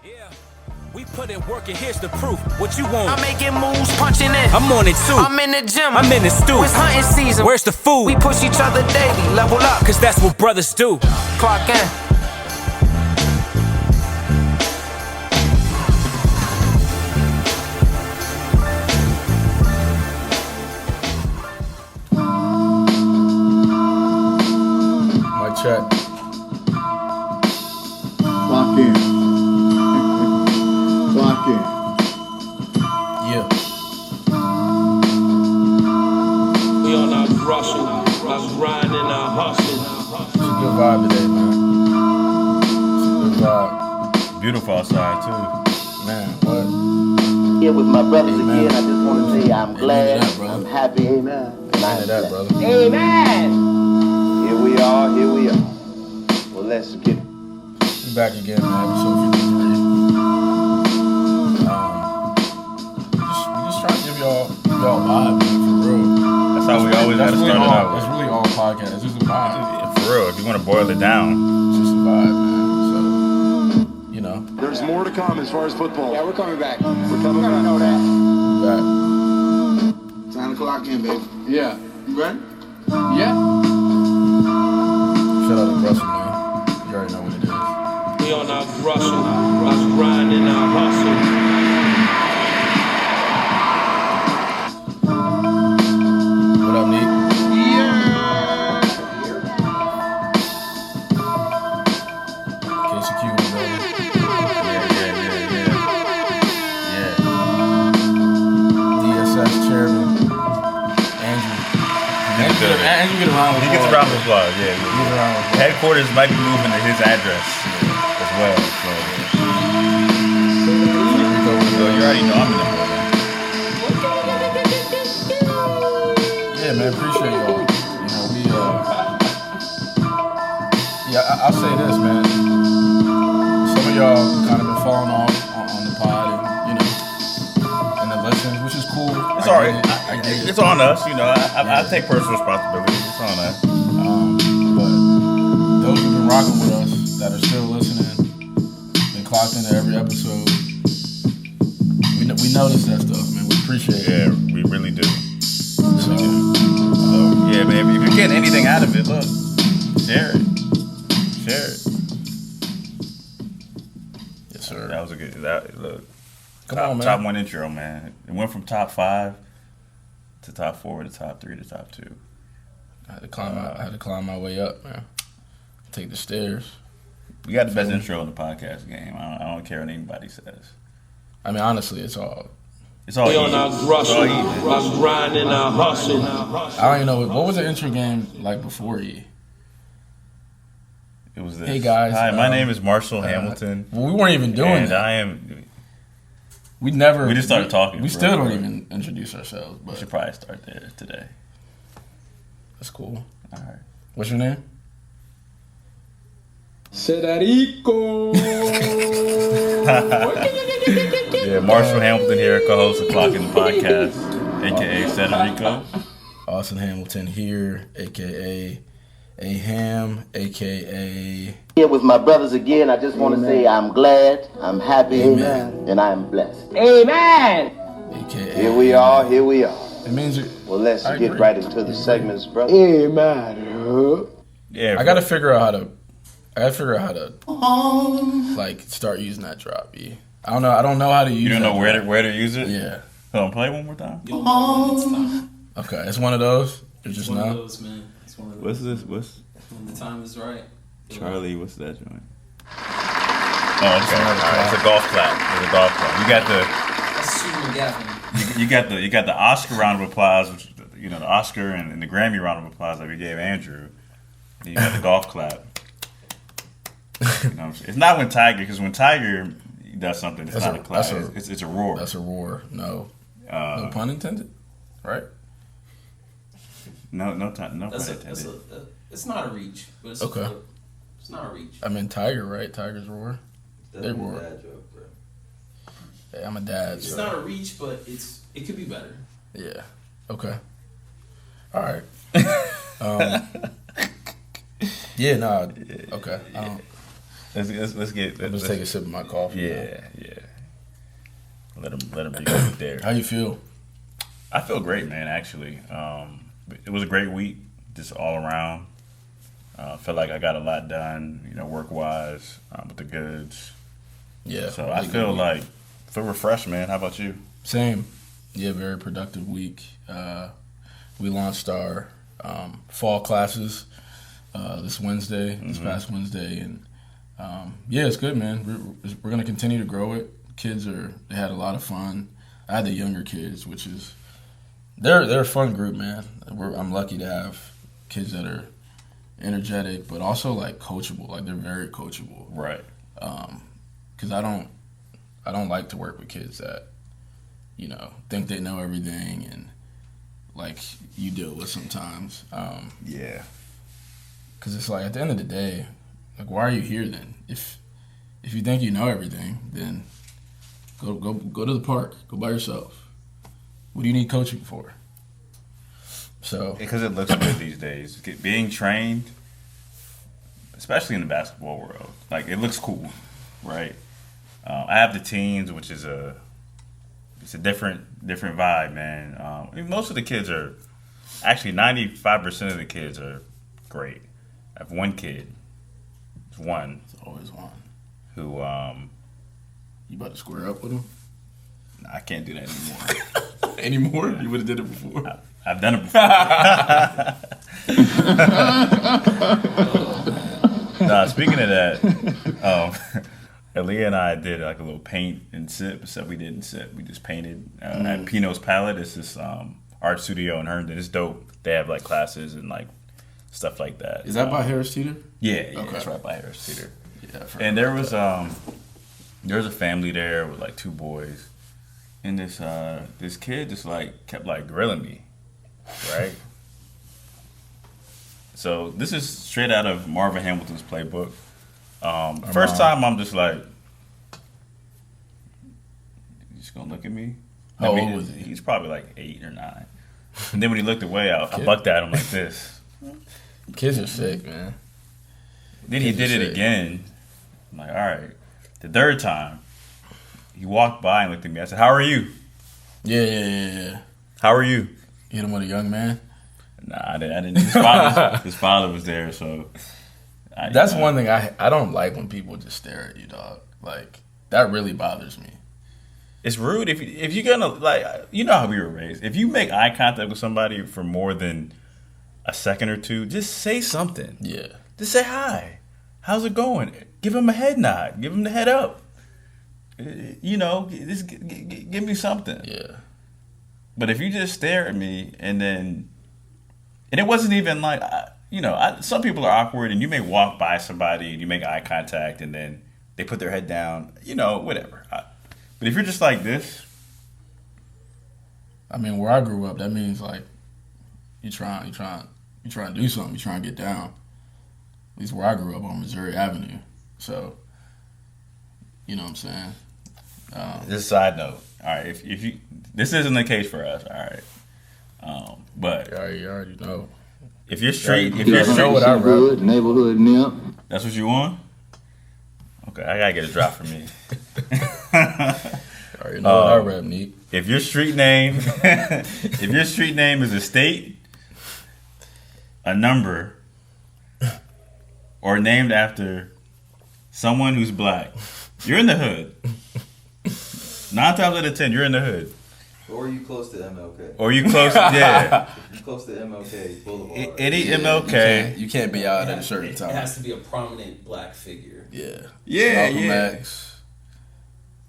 Yeah. We put in work and here's the proof. What you want? I'm making moves, punching in. I'm on it too. I'm in the gym. I'm in the stew. It's hunting season. Where's the food? We push each other daily, level up. Cause that's what brothers do. Clock in. Mic check. Clock in. Clock in. Yeah. We on our rushing, our grind and our hustle. It's a good vibe today, man. It's a good vibe. Beautiful outside too. Man, what? Here with my brothers Amen. again. I just want to say I'm glad, that, brother. I'm happy, amen. And Amen I'm to that, blessed. brother. Here we are, here we are. Well, let's get it. We back again, man. Episode 53. We just trying to give y'all vibe, man, for real. That's how we always gotta really start it all, out. It's really all podcast. It's just a vibe. For real, if you want to boil it down. It's just a vibe, man. So, you know, There's more to come as far as football. Yeah, we're coming back. We're coming back. know that. we back. 9 o'clock in, baby. Yeah. You ready? Yeah. Shout out to Russell, man. You already know what it is. We on our rushing, our grind and our hustle. What up, Nick? KCQ, brother. Yeah. DSS chairman, Andrew. Andrew get around with He gets applause. around the applause, He gets yeah. around with applause. Headquarters might be moving to his address as well. So you already know I'm in the building. Yeah, man, appreciate y'all. You know, I'll say this, man. Some of y'all kind of been falling off on the pod and, and the listens, which is cool. It's I alright. get it. I get it. It's on us, I take personal responsibility. It's on us. But those who've been rocking with us, that are still listening, been clocked into every episode, we notice that stuff, man. We appreciate it. Yeah, we really do. So, Yeah, man, if you're getting anything out of it, look, share it. yes, sir. That was a good, look. Come on, man. Top one intro, man. It went from top 5 to top 4 to top 3 to top 2. I had to climb my way up, man. Take the stairs. We got the best intro in the podcast game. I don't care what anybody says. I mean, honestly, it's all It's all We on easy. our It's all rushing, easy. our grind and our hustle. I don't even know what was the intro game like before E. It was this. Hey, guys, Hi, my name is Marshall Hamilton. Well, we weren't even doing and that. I am. We never. We just started talking. We for still a don't bit. even introduce ourselves, We but should probably start there today. that's cool. All right. What's your name? Federico. Yeah, Marshall Hamilton here, co-host of Clock in the Podcast, aka Federico. Austin Hamilton here, aka A Ham, aka Here with my brothers again. I just want to say I'm glad, I'm happy, Amen. and I'm blessed. aka. Here we are, here we are. It means Well, let's I get agree. right into the segments, brother. Amen. Yeah, I gotta figure out how to like start using that drop. E. I don't know how to use. You don't that know drop. where to use it? Yeah. Hold on, play one more time. Okay, it's one of those. It's just One of now. those, man. It's one of those. What's this? What's When the time is right. Charlie? What's that joint? Oh, okay. All right, it's a golf clap. It's a golf clap. You got That's Shooter McGavin. you got the Oscar round of applause, which the Oscar and the Grammy round of applause that we gave Andrew. Then you got the golf clap. You know what I'm saying? It's not when Tiger, because when Tiger does something, it's not a clap. It's a roar. That's a roar. No. No pun intended. Right? No pun That's intended. it's not a reach, but it's Okay. It's not a reach. I mean Tiger, right? Tiger's roar. They roar. Hey, I'm a dad, It's so not a reach, but it could be better. yeah. Okay. All right. Yeah, no. Okay. Let's take a sip of my coffee. Yeah. Let him be good there. How you feel? I feel great, man. Actually, it was a great week, just all around. Felt like I got a lot done, work wise, with the goods. Yeah. So I feel refreshed, man. How about you? Same. Yeah, very productive week. We launched our fall classes this past Wednesday, and it's good, man. We're gonna continue to grow it. They had a lot of fun. I had the younger kids, which is they're a fun group, man. I'm lucky to have kids that are energetic, but also like coachable. Like they're very coachable, right? Because I don't like to work with kids that think they know everything and like you deal with sometimes. Yeah. Because it's like at the end of the day, like why are you here then? If you think you know everything, then go to the park. Go by yourself. What do you need coaching for? So because it looks good these days. Being trained, especially in the basketball world, like it looks cool, right? I have the teens, which is it's a different vibe, man. I mean, most of the kids are actually 95% of the kids are great. I have one kid. It's one. It's always one. Who you about to square up with him? I can't do that anymore. Anymore? You would have did it before. I've done it before. Nah, speaking of that, Aaliyah and I did like a little paint and sip, except we didn't sip. We just painted at Pino's Palette. It's this art studio in Herndon. It's dope. They have like classes and like stuff like that. Is that by Harris Teeter? Yeah, okay. It's right by Harris Teeter. Yeah, and there was a family there with like two boys, and this kid just like kept like grilling me, right? So this is straight out of Marvin Hamilton's playbook. First time I'm just like, you just gonna look at me? How old was he? He's probably like 8 or 9. And then when he looked away, I bucked at him like this. Kids are sick, man. Then he did it again. I'm like, all right. The third time, he walked by and looked at me. I said, how are you? Yeah. How are you? You hit him with a young man? Nah, I didn't. His father was there, so. That's one thing I don't like when people just stare at you, dog. Like, that really bothers me. It's rude if you're gonna, like, you know how we were raised. If you make eye contact with somebody for more than a second or two, just say something. Yeah. Just say hi. How's it going? Give him a head nod. Give him the head up. Just give me something. Yeah. But if you just stare at me and it wasn't even like, some people are awkward and you may walk by somebody and you make eye contact and then they put their head down, whatever. But if you're just like this. I mean, where I grew up, that means like you trying to do something. You trying to get down. At least where I grew up on Missouri Avenue. So, you know what I'm saying? Just a side note. All right, if you this isn't the case for us, all right. But you already know. If you're street, what I rep. Neighborhood nip. That's what you want? Okay, I gotta get a drop from me. You already know what I rep, Neek. If your street name is a state, a number, or named after someone who's black, you're in the hood. 9 times out of 10, you're in the hood. Or you close to MLK. Or you close, yeah. You close to MLK Boulevard. Any MLK. You can't be out at a certain time. It has to be a prominent black figure. Yeah. Malcolm X,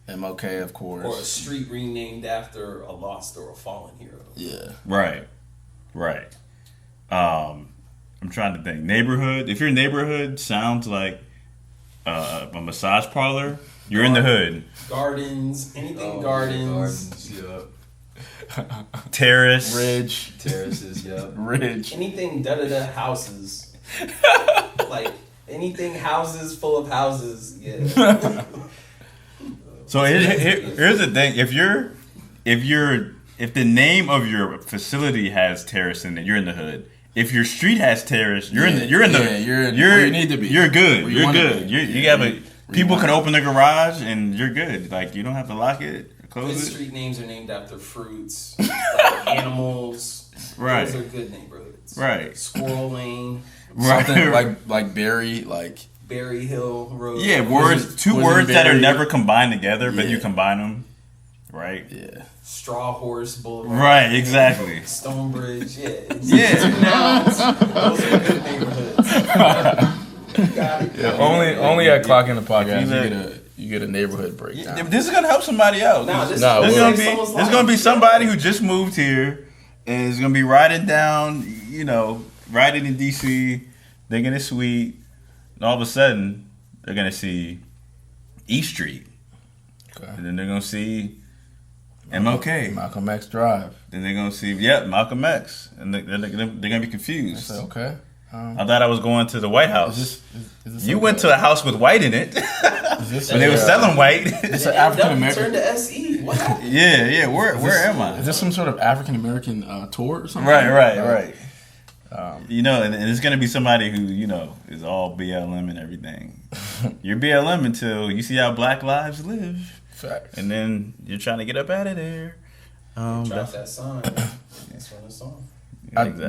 MLK, of course. Or a street renamed after a lost or a fallen hero. Yeah. Right. I'm trying to think. Neighborhood. If your neighborhood sounds like a massage parlor, you're in the hood. Gardens. Anything gardens. Yeah. Terrace. Ridge. Terraces, yeah. Ridge. Anything da-da-da houses. Like, anything houses full of houses. Yeah. So here's the thing. If the name of your facility has terrace in it, you're in the hood. If your street has terrace, you need to be. You're good. You're good. You have a people can open the garage and you're good. Like you don't have to lock it, or close Good it. street names are named after fruits, like animals. Right. Those are good neighborhoods. Right. Squirrel Lane. Something like Berry, like Berry Hill Road. Yeah, two words that are never combined together, but Yeah. you combine them. Right. Yeah. Straw Horse Boulevard. Right. Exactly. Stonebridge. Yeah. Yeah. Nouns. Those are good neighborhoods. Got it. Yeah, only at Clock in the Podcast If you get a neighborhood breakdown. This is gonna help somebody out. Nah, this There's is gonna like be someone's there's life. gonna be somebody who just moved here and is gonna be riding down, riding in DC, thinking it's sweet, and all of a sudden they're gonna see East Street, Okay. and then they're gonna see MLK, Malcolm X Drive. then they're gonna see Malcolm X, and they're gonna be confused. So, okay. I thought I was going to the White House. Is this You went to a house with white in it, Is this and they were selling white. This an And African turned American? to SE. What happened? Yeah. Where am I? Is this some sort of African American tour or something? Right. And it's gonna be somebody who is all BLM and everything. You're BLM until you see how Black lives live, Facts. and then you're trying to get up out of there. Drop that sign. That's when it's on. Exactly.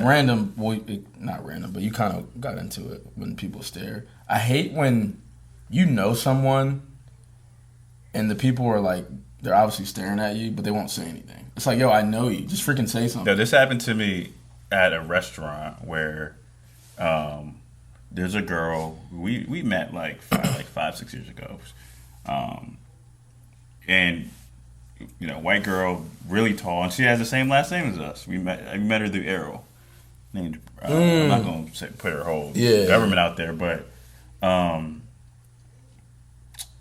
Not random, but you kind of got into it when people stare. I hate when you know someone and the people are like, they're obviously staring at you, but they won't say anything. It's like, yo, I know you. Just freaking say something. No, this happened to me at a restaurant where there's a girl we met like 5-6 years ago, and white girl, really tall, and she has the same last name as us. I met her through Arrow. Named I'm not gonna put her whole government out there, but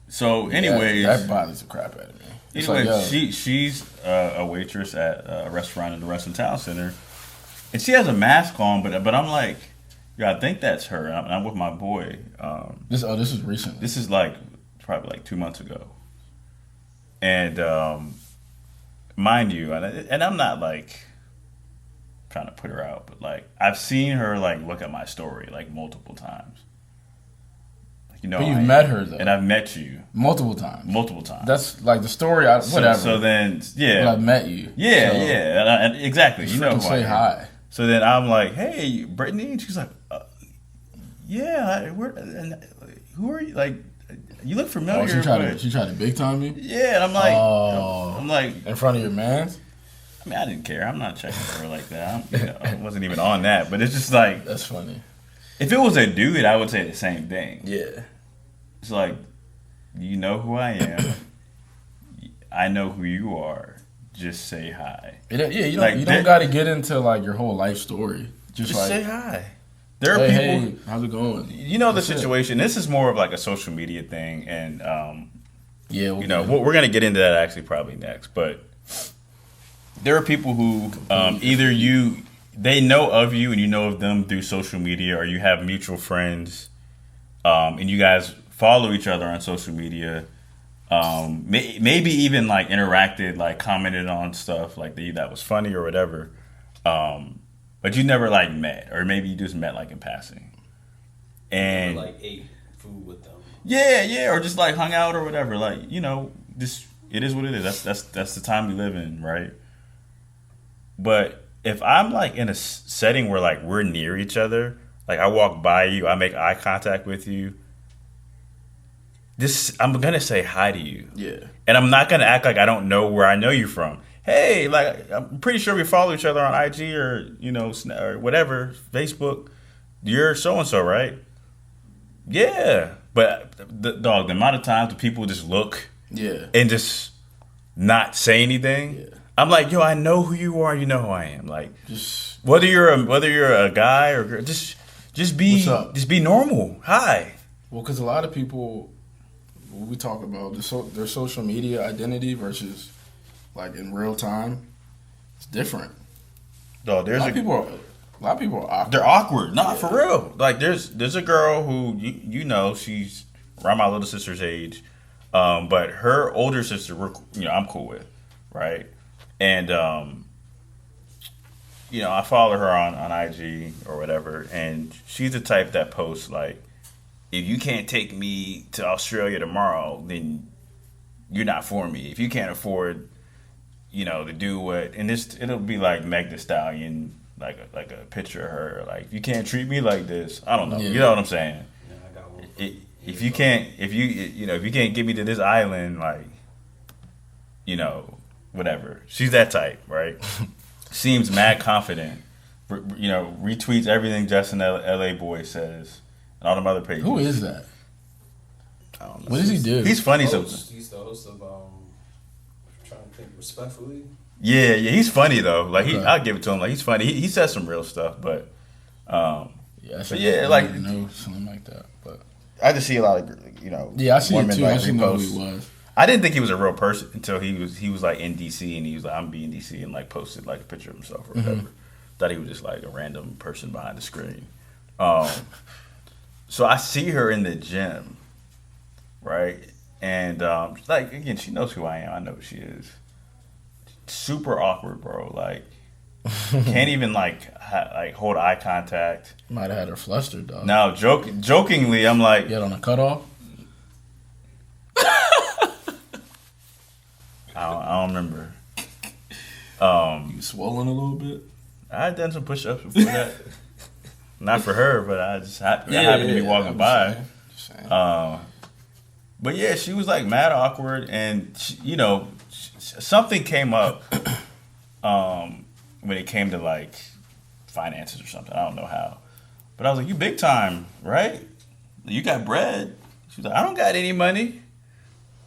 so anyways, that bothers the crap out of me. It's anyway, like, yo, she's a waitress at a restaurant in the Reston Town Center, and she has a mask on, but I'm like, I think that's her. I'm with my boy. this is recent. This is probably 2 months ago. And mind you, and I'm not trying to put her out, but I've seen her look at my story multiple times. But you've met her though, and I've met you multiple times. That's the story. Whatever. So then, yeah, but I've met you. Yeah, so and exactly. You know, who say I am. hi. So then I'm like, "Hey, Brittany," and she's like, "Yeah, who are you?" You look familiar. Oh, she tried to big time you. Yeah, and I'm like, in front of your man. I mean, I didn't care. I'm not checking for her like that. I wasn't even on that. But it's just like, that's funny. If it was a dude, I would say the same thing. Yeah, it's like, you know who I am. I know who you are. Just say hi. You don't got to get into your whole life story. Just say hi. There are people. Hey, how's it going? You know the situation. This is more of a social media thing, and we're gonna get into that actually probably next. But there are people who either they know of you and you know of them through social media, or you have mutual friends, and you guys follow each other on social media. Maybe even interacted, commented on stuff that was funny or whatever. But you never met, or maybe you just met in passing, and ate food with them. Yeah, or just hung out or whatever. Just it is what it is. That's the time we live in, right? But if I'm in a setting where we're near each other, I walk by you, I make eye contact with you, I'm gonna say hi to you. Yeah, and I'm not gonna act like I don't know where I know you from. Hey, I'm pretty sure we follow each other on IG or or whatever, Facebook. You're so and so, right? Yeah, but the amount of times that people just look, and just not say anything. Yeah. I'm like, yo, I know who you are. You know who I am. Just whether you're a guy or girl, just be normal. Hi. Well, because a lot of people, we talk about their social media identity versus in real time, it's different. No, there's a lot of people are awkward. They're awkward. Not for real. There's a girl who she's around my little sister's age, but her older sister, I'm cool with, right? And I follow her on IG or whatever, and she's the type that posts if you can't take me to Australia tomorrow, then you're not for me. If you can't afford, to do what, and it'll be like Meg Thee Stallion, like a picture of her. Like, if you can't treat me like this, I don't know. Yeah. You know what I'm saying? Yeah, I got one. If you can't get me to this island, like, whatever. She's that type, right? Seems mad confident. Retweets everything Justin LA Boy says and all them other pages. Who is that? I don't know. What does he do? He's funny. He's the host of trying to think respectfully. Yeah, he's funny though. Like Okay. I'll give it to him. Like he's funny. He says some real stuff, but Yeah, like know something like that. But I just see a lot of yeah, I see it women too. like I just know who repost. he was. I didn't think he was a real person until he was like in DC and he was like, I'm being DC, and like posted like a picture of himself or whatever. Thought he was just like a random person behind the screen. So I see her in the gym, right? And like again, she knows who I am. I know who she is. Super awkward, bro. Like can't even like hold eye contact. Might have had her flustered, dog. Now, jokingly, I'm like, Yet on a cutoff. I don't remember. You swollen a little bit. I had done some push-ups before that. Not for her, but I just happened to be walking by. Just saying. But yeah, she was like mad awkward, and something came up when it came to like finances or something. I don't know how, but I was like, "You big time, right? You got bread?" She was like, "I don't got any money,"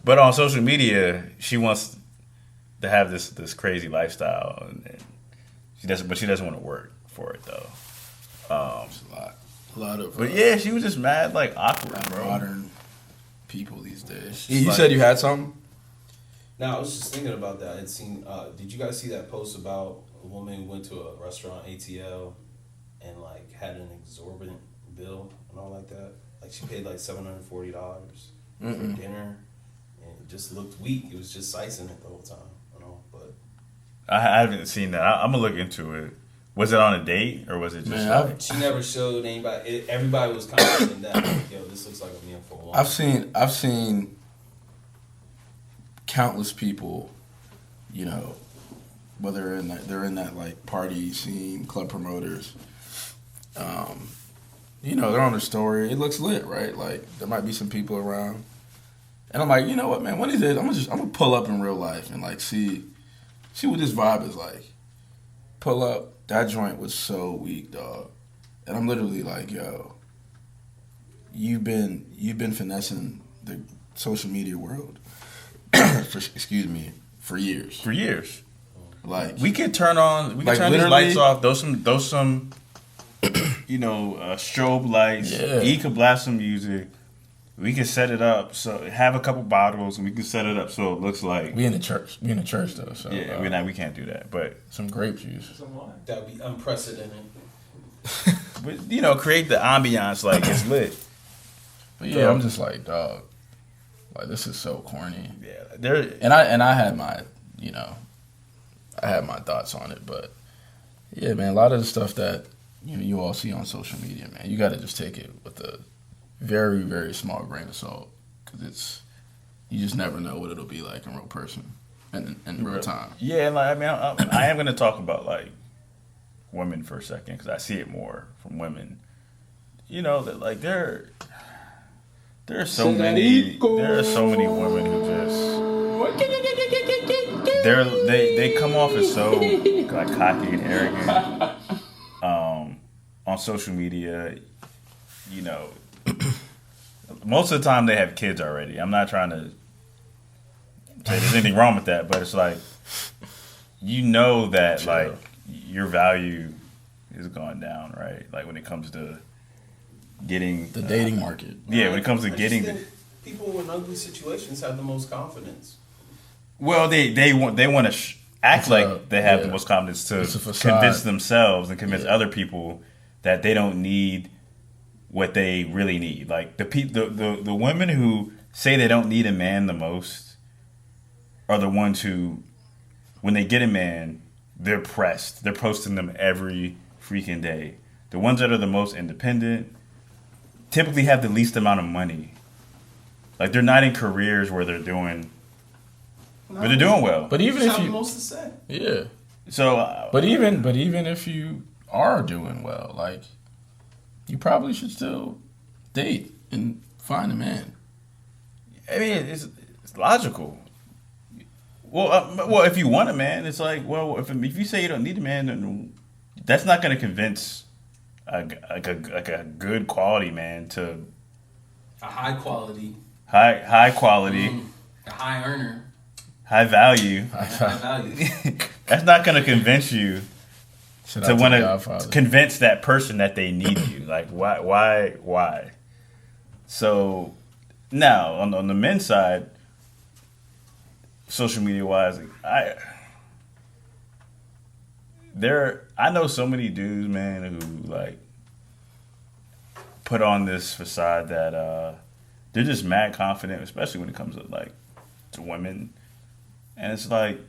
but on social media, she wants to have this crazy lifestyle, and she doesn't. But she doesn't want to work for it though. It's a lot of. But yeah, she was just mad, like awkward, bro. Modern people these days. You said you had something? Now I was just thinking about that. I'd seen. Did you guys see that post about a woman who went to a restaurant ATL and like had an exorbitant bill and all like that? Like she paid like $740 for dinner, and it just looked weak. It was just sicing it the whole time, But I haven't seen that. I'm gonna look into it. Was it on a date or was it just? Like, she never showed anybody. Everybody was commenting that, like, yo, this looks like a meal for a woman. I've seen countless people, whether they're in that like party scene, club promoters. They're on their story. It looks lit, right? Like there might be some people around, and I'm like, you know what, man? One of these days, I'm gonna pull up in real life and like see what this vibe is like. Pull up. That joint was so weak, dog. And I'm literally like, yo, you've been finessing the social media world for years. For years. Like we could turn these lights off, throw some strobe lights. Yeah. He could blast some music. We can set it up, so have a couple bottles, and we can set it up so it looks like we in the church. We in the church though, so yeah, we can't do that. But some grape juice. That'd be unprecedented. But create the ambiance like it's lit. But yeah, I'm just like, dog. Like this is so corny. Yeah, and I had my I had my thoughts on it, but yeah, man, a lot of the stuff that you all see on social media, man, you got to just take it with a very, very small grain of salt, because you just never know what it'll be like in real person and in real time. Yeah, like I am going to talk about like women for a second because I see it more from women. That like there are so many women who just they come off as so like cocky and arrogant on social media. Most of the time they have kids already. I'm not trying to say there's anything wrong with that, but it's like that like your value is going down, right? Like when it comes to getting the dating market. Yeah, when it comes to getting people in ugly situations have the most confidence. Well, they want to act like they have the most confidence to convince themselves and convince other people that they don't need what they really need. Like the women who say they don't need a man the most are the ones who, when they get a man, they're pressed. They're posting them every freaking day. The ones that are the most independent, typically have the least amount of money. Like they're not in careers where they're doing well. But even if the you, most to say. yeah. So, But even if you are doing well, like you probably should still date and find a man. I mean, it's logical. Well, if you want a man, it's like, well, if you say you don't need a man, then that's not going to convince a good quality man to A high quality. high quality, A high earner. high value. High value. That's not going to convince you Should to I want take to Godfather? convince that person that they need you. Like, why? So now on the men's side, social media wise, I know so many dudes, man, who like put on this facade that they're just mad confident, especially when it comes to like to women, and it's like,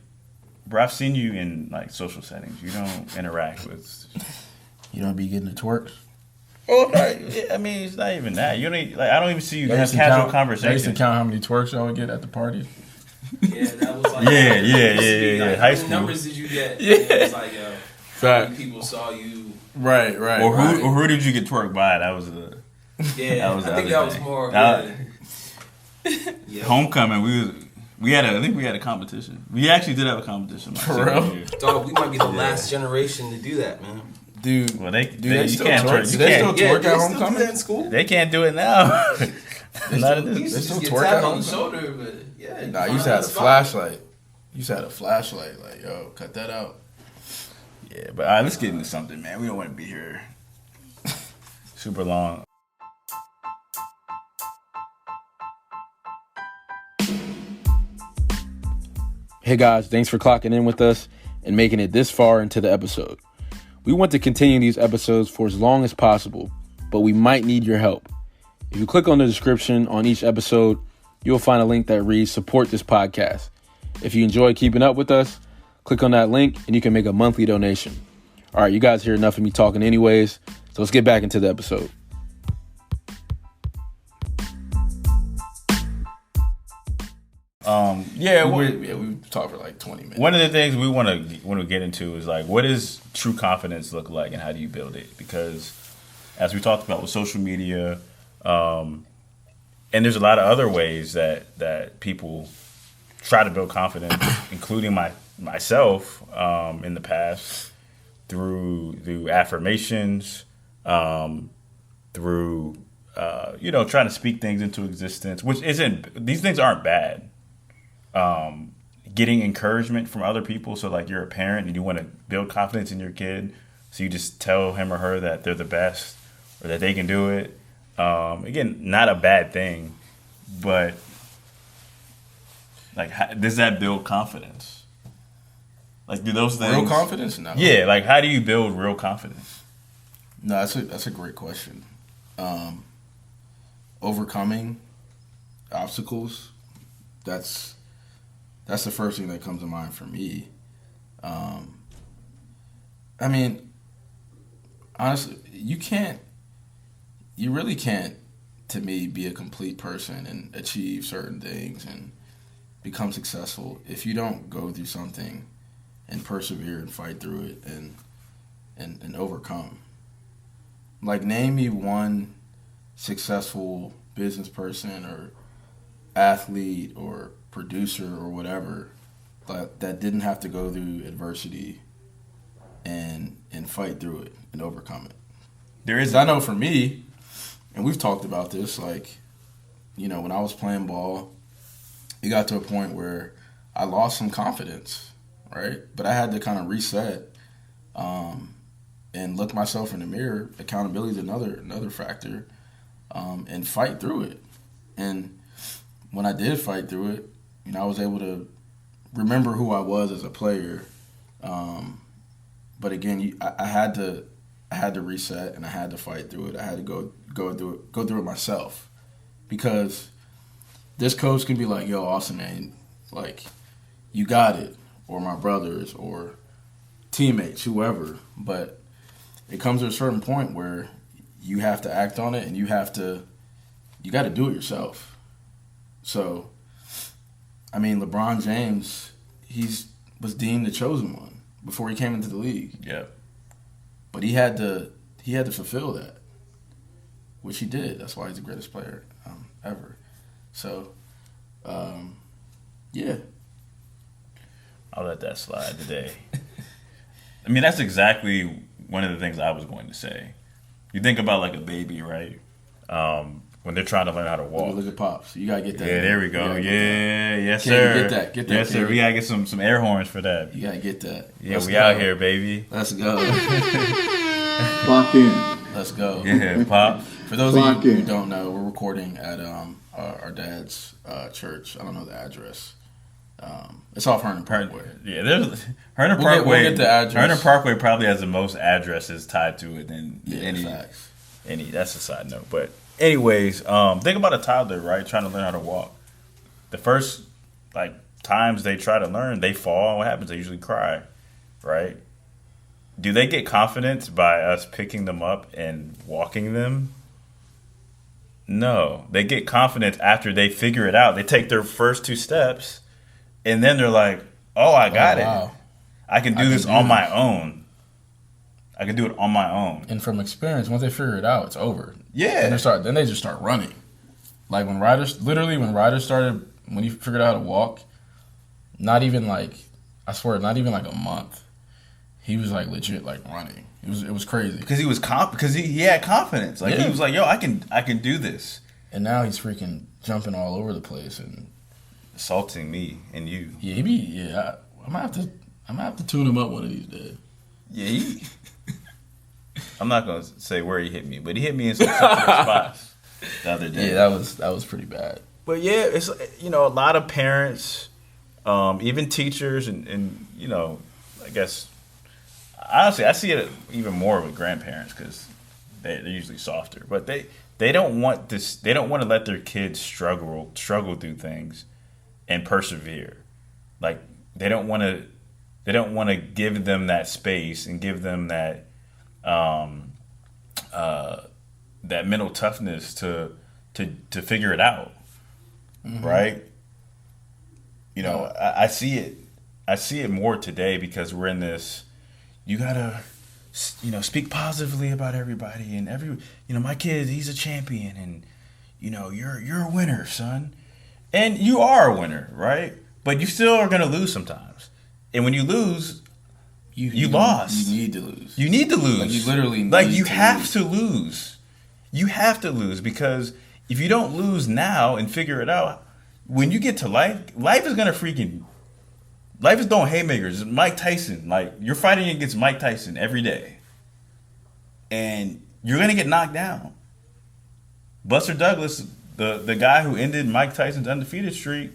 bro, I've seen you in like social settings. You don't interact with. You don't be getting the twerks. Well, I mean, it's not even that. You don't like. I don't even see you I have used to casual count- I conversations. used to count how many twerks y'all would get at the party. Yeah, that was like. Yeah. Like, High how school. many numbers did you get? Yeah. It was like, yo, how many people saw you? Right. Or who did you get twerked by? That was the Yeah, That was the I think other that was thing. more. That- Yeah. homecoming. We had a competition. We actually did have a competition. For real? Dog, we might be the last generation to do that, man. Dude, Well, they they you still can't twerk? twerk. Do You they can't. still Yeah, twerk they at still do homecoming? that in school. They can't do it now. Not at We this. used They to still just get twerk tapped at on the homecoming? shoulder, but yeah. Nah, you used to have a flashlight. You used to have a flashlight. Like, yo, cut that out. Yeah, but all right, let's get into something, man. We don't want to be here super long. Hey guys, thanks for clocking in with us and making it this far into the episode. We want to continue these episodes for as long as possible, but we might need your help. If you click on the description on each episode, you'll find a link that reads support this podcast. If you enjoy keeping up with us, click on that link and you can make a monthly donation. All right, you guys hear enough of me talking anyways, so let's get back into the episode. We talked for like 20 minutes. One of the things we want to get into is like, what does true confidence look like, and how do you build it? Because as we talked about with social media, and there's a lot of other ways that people try to build confidence, including myself in the past, through affirmations, through trying to speak things into existence, which isn't, these things aren't bad. Getting encouragement from other people. So like you're a parent and you want to build confidence in your kid. So you just tell him or her that they're the best or that they can do it. Again, not a bad thing, but like, does that build confidence? Like, do those things... Real confidence? No. Yeah, like how do you build real confidence? No, that's a great question. Overcoming obstacles, that's the first thing that comes to mind for me. I mean, honestly, you really can't, to me, be a complete person and achieve certain things and become successful if you don't go through something and persevere and fight through it and overcome. Like, name me one successful business person or athlete or producer or whatever that didn't have to go through adversity and fight through it and overcome it. There is, I know for me, and we've talked about this, like, when I was playing ball, it got to a point where I lost some confidence, right? But I had to kind of reset and look myself in the mirror. Accountability is another factor, and fight through it. And when I did fight through it, I was able to remember who I was as a player. But again, I had to reset and I had to fight through it. I had to go through it myself, because this coach can be like, "Yo, Austin, man, like, you got it," or my brothers or teammates, whoever. But it comes to a certain point where you have to act on it, and you got to do it yourself. So, I mean, LeBron James, was deemed the chosen one before he came into the league. Yeah. But he had to fulfill that, which he did. That's why he's the greatest player ever. So, yeah. I'll let that slide today. I mean, that's exactly one of the things I was going to say. You think about like a baby, right? When they're trying to learn how to walk. Look at Pops. You gotta get that. Yeah, there we go. Yeah, yes, Can sir. you get that. Yes, sir. We gotta get some air horns for that. You gotta get that. Yeah, we out here, baby. Let's go. Clock in. Let's go. Yeah, Pop. For those of you who don't know, we're recording at our dad's church. I don't know the address. It's off Herndon Parkway. Yeah, there's Herndon Parkway. We'll get the address. Herndon Parkway probably has the most addresses tied to it than facts. any. That's a side note, but anyways, think about a toddler, right? Trying to learn how to walk. The first times they try to learn, they fall. And what happens? They usually cry, right? Do they get confidence by us picking them up and walking them? No, they get confidence after they figure it out. They take their first 2 steps. And then they're like, "Oh, I got it. I can do this on my own. I can do it on my own." And from experience, once they figure it out, it's over. Yeah. Then they just start running. Like when Ryder started, when he figured out how to walk, not even like a month, he was like legit like running. It was crazy. Because he was because he had confidence. Like he was like, "Yo, I can do this." And now he's freaking jumping all over the place and assaulting me and you. Yeah, I'm gonna have to tune him up one of these days. Yeah, I'm not gonna say where he hit me, but he hit me in some spots the other day. Yeah, that was pretty bad. But yeah, it's a lot of parents, even teachers, and I guess honestly, I see it even more with grandparents because they're usually softer, but they don't want this. They don't want to let their kids struggle through things and persevere. Like they don't want to give them that space and give them that that mental toughness to figure it out. Mm-hmm. Right? I see it more today because we're in this, you gotta speak positively about everybody and my kid, he's a champion and you're a winner, son. And you are a winner, right? But you still are going to lose sometimes. And when you lose, you lost. You need to lose. You need to lose. Like you literally need you have to lose. You have to lose because if you don't lose now and figure it out, when you get to life is going to life is throwing haymakers. Mike Tyson, you're fighting against Mike Tyson every day. And you're going to get knocked down. Buster Douglas, the guy who ended Mike Tyson's undefeated streak,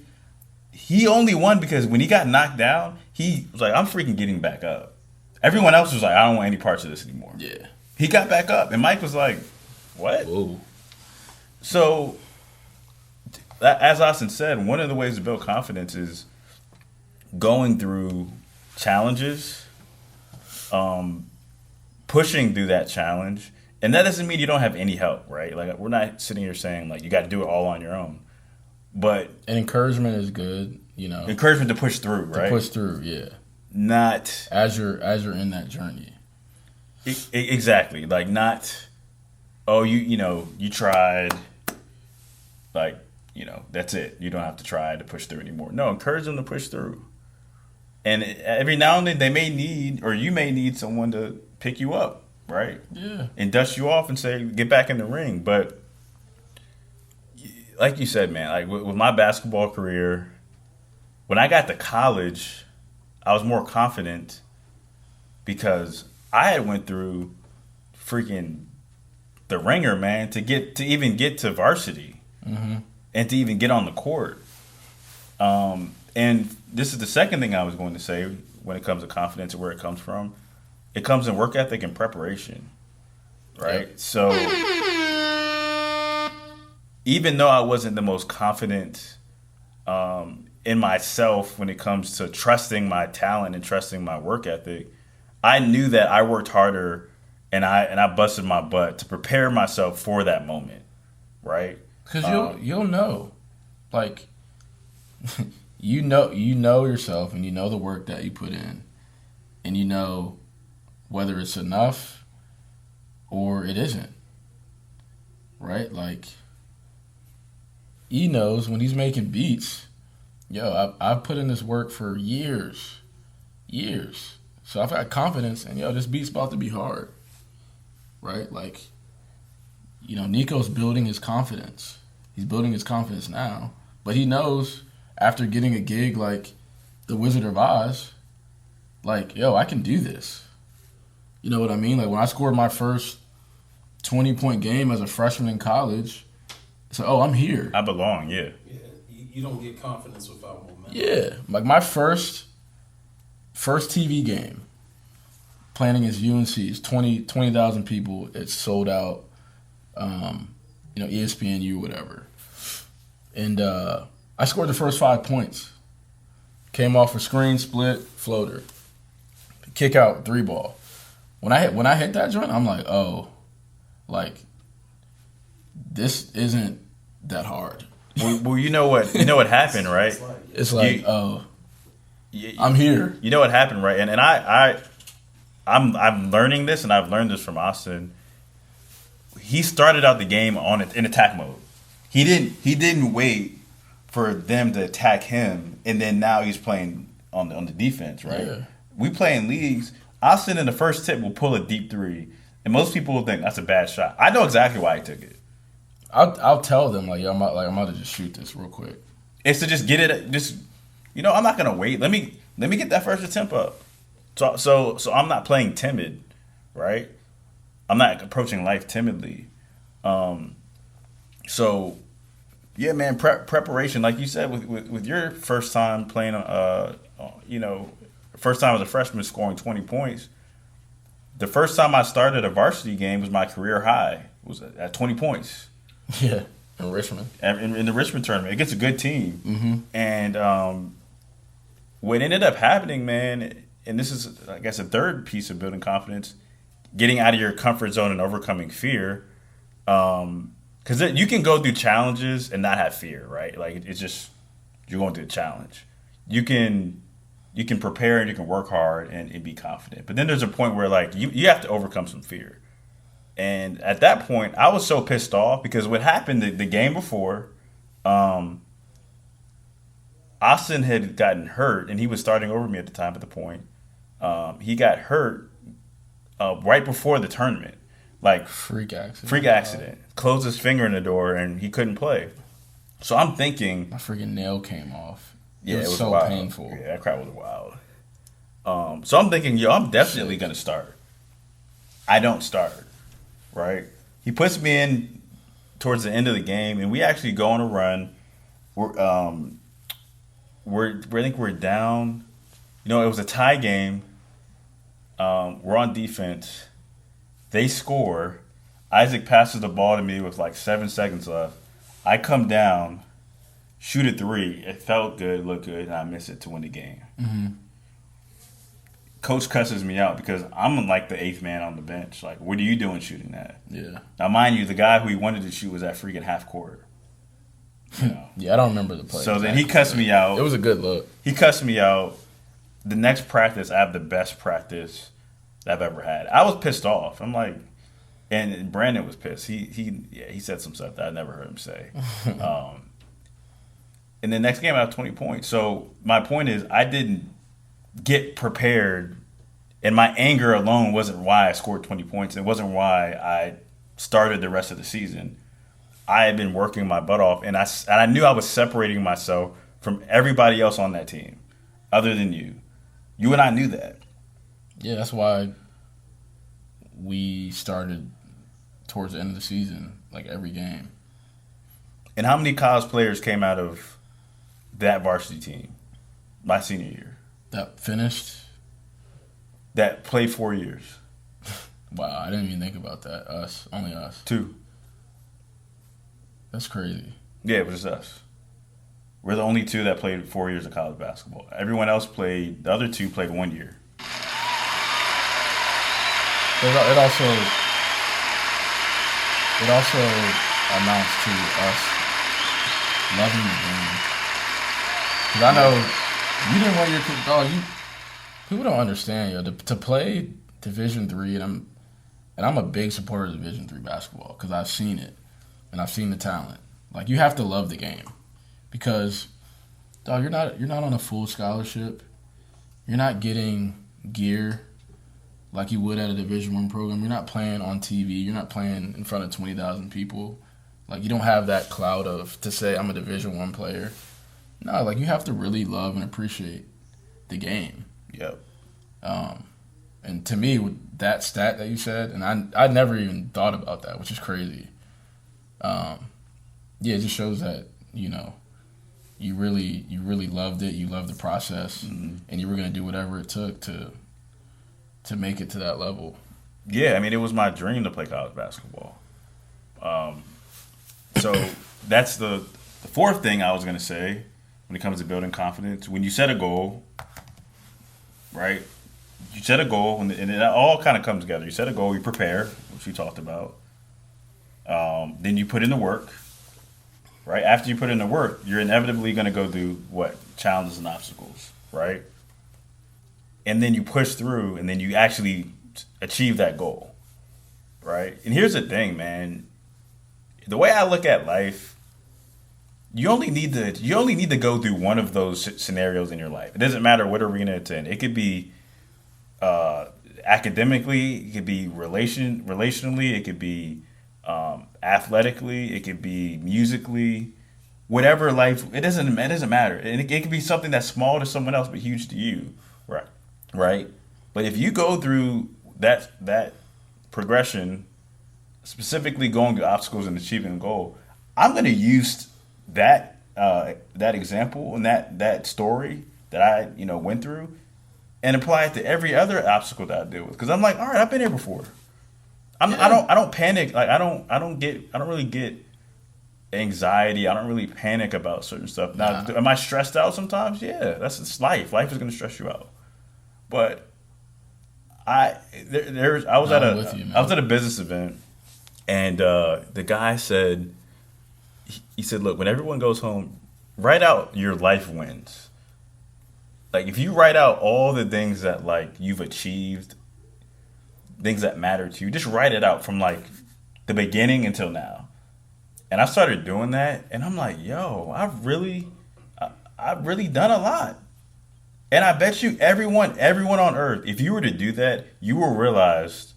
he only won because when he got knocked down, he was like, "I'm freaking getting back up." Everyone else was like, "I don't want any parts of this anymore." Yeah. He got back up, and Mike was like, "What?" Whoa. So, as Austin said, one of the ways to build confidence is going through challenges, pushing through that challenge. And that doesn't mean you don't have any help, right? Like, we're not sitting here saying, you got to do it all on your own. But and encouragement is good, Encouragement to push through, right? To push through, yeah. Not as you're in that journey. Exactly. Not, oh, you tried. That's it. You don't have to try to push through anymore. No, encourage them to push through. And every now and then you may need someone to pick you up. Right? Yeah. And dust you off and say, get back in the ring. But like you said, man, with my basketball career, when I got to college, I was more confident because I had went through freaking the ringer, man, to even get to varsity and to even get on the court. And this is the second thing I was going to say when it comes to confidence and where it comes from. It comes in work ethic and preparation, right? Yep. So even though I wasn't the most confident in myself when it comes to trusting my talent and trusting my work ethic, I knew that I worked harder and I busted my butt to prepare myself for that moment, right? Because you'll know, like, you know yourself, and you know the work that you put in, and you know whether it's enough or it isn't, right? Like, he knows when he's making beats. Yo, I've put in this work for years. So I've got confidence, and yo, this beat's about to be hard, right? Like, you know, Nico's building his confidence. He's building his confidence now, but he knows after getting a gig like The Wizard of Oz, like, yo, I can do this. You know what I mean? Like, when I scored my first 20-point game as a freshman in college, it's like, oh, I'm here. I belong, yeah. Yeah, you don't get confidence without momentum. Yeah, like my first TV game playing against UNC's 20,000 people. It's sold out. You know, ESPNU, whatever. And I scored the first 5 points. Came off a screen, split, floater, kick out, 3-ball. When I hit that joint, I'm like, oh, like, this isn't that hard. Well, you know what happened, right? It's like, I'm here. You know what happened, right? And I'm learning this, and I've learned this from Austin. He started out the game in attack mode. He didn't wait for them to attack him, and then now he's playing on the defense, right? Yeah. We play in leagues. Austin in the first tip will pull a deep three, and most people will think that's a bad shot. I know exactly why he took it. I'll tell them, like, yo, I'm about to just shoot this real quick. It's to just get it. Just, you know, I'm not gonna wait. Let me get that first attempt up. So I'm not playing timid, right? I'm not approaching life timidly. So yeah, man, preparation, like you said, with your first time playing, you know, first time as a freshman scoring 20 points. The first time I started a varsity game was my career high. It was at 20 points. Yeah, in Richmond. In the Richmond tournament. Against a good team. Mm-hmm. And what ended up happening, man, and this is, I guess, a third piece of building confidence, getting out of your comfort zone and overcoming fear. Because you can go through challenges and not have fear, right? Like, it's just, you're going through a challenge. You can prepare and you can work hard and be confident. But then there's a point where, like, you have to overcome some fear. And at that point, I was so pissed off because what happened the game before, Austin had gotten hurt, and he was starting over me at the time at the point. He got hurt right before the tournament. Like, freak accident. Closed his finger in the door, and he couldn't play. So I'm thinking, my freaking nail came off. Yeah, it was so wild. painful. Yeah, that crowd was wild. So I'm thinking, yo, I'm definitely going to start. I don't start, right? He puts me in towards the end of the game, and we actually go on a run. I think we're down. You know, it was a tie game. We're on defense. They score. Isaac passes the ball to me with like 7 seconds left. I come down, shoot a 3. It felt good, looked good, and I miss it to win the game. Mm-hmm. Coach cusses me out because I'm like the 8th man on the bench. Like, what are you doing shooting that? Yeah. Now, mind you, the guy who he wanted to shoot was at freaking half court. You know? Yeah, I don't remember the play. So then he cussed me out. It was a good look. He cussed me out. The next practice, I have the best practice I've ever had. I was pissed off. I'm like, and Brandon was pissed. He said some stuff that I never heard him say. In the next game, I have 20 points. So my point is, I didn't get prepared, and my anger alone wasn't why I scored 20 points. It wasn't why I started the rest of the season. I had been working my butt off, and I knew I was separating myself from everybody else on that team, other than you. You and I knew that. Yeah, that's why we started towards the end of the season, like every game. And how many college players came out of that varsity team my senior year? That finished? That played 4 years. Wow, I didn't even think about that. Us. Only us. 2. That's crazy. Yeah, it was just us. We're the only 2 that played 4 years of college basketball. Everyone else the other 2 played 1 year. it also amounts to us loving the game. Because I know you didn't want your dog. People don't understand, yo. To play Division III, and I'm a big supporter of Division III basketball because I've seen it and I've seen the talent. Like, you have to love the game because, dog, you're not on a full scholarship. You're not getting gear like you would at a Division I program. You're not playing on TV. You're not playing in front of 20,000 people. Like, you don't have that cloud to say I'm a Division I player. No, like, you have to really love and appreciate the game. Yep. And to me, with that stat that you said, and I never even thought about that, which is crazy. It just shows that, you know, you really loved it. You loved the process, and you were going to do whatever it took to make it to that level. Yeah, I mean, it was my dream to play college basketball. So that's the fourth thing I was going to say when it comes to building confidence. When you set a goal, right? You set a goal, and it all kind of comes together. You set a goal, you prepare, which we talked about. Then you put in the work, right? After you put in the work, you're inevitably going to go through challenges and obstacles, right? And then you push through, and then you actually achieve that goal, right? And here's the thing, man. The way I look at life, you only need to go through one of those scenarios in your life. It doesn't matter what arena it's in. It could be academically, it could be relationally, it could be athletically, it could be musically, whatever life. It doesn't matter, and it could be something that's small to someone else but huge to you, right? But if you go through that progression, specifically going through obstacles and achieving a goal, I'm going to use that example and that story that I went through and apply it to every other obstacle that I deal with. Because I'm like, all right, I've been here before. I don't panic. Like I don't really get anxiety. I don't really panic about certain stuff. Now, am I stressed out sometimes? Yeah, it's life. Life is going to stress you out. But I was at a business event, and the guy said, he said, look, when everyone goes home, write out your life wins. Like, if you write out all the things that, like, you've achieved, things that matter to you, just write it out from, like, the beginning until now. And I started doing that, and I'm like, yo, I've really done a lot. And I bet you everyone on earth, if you were to do that, you will realize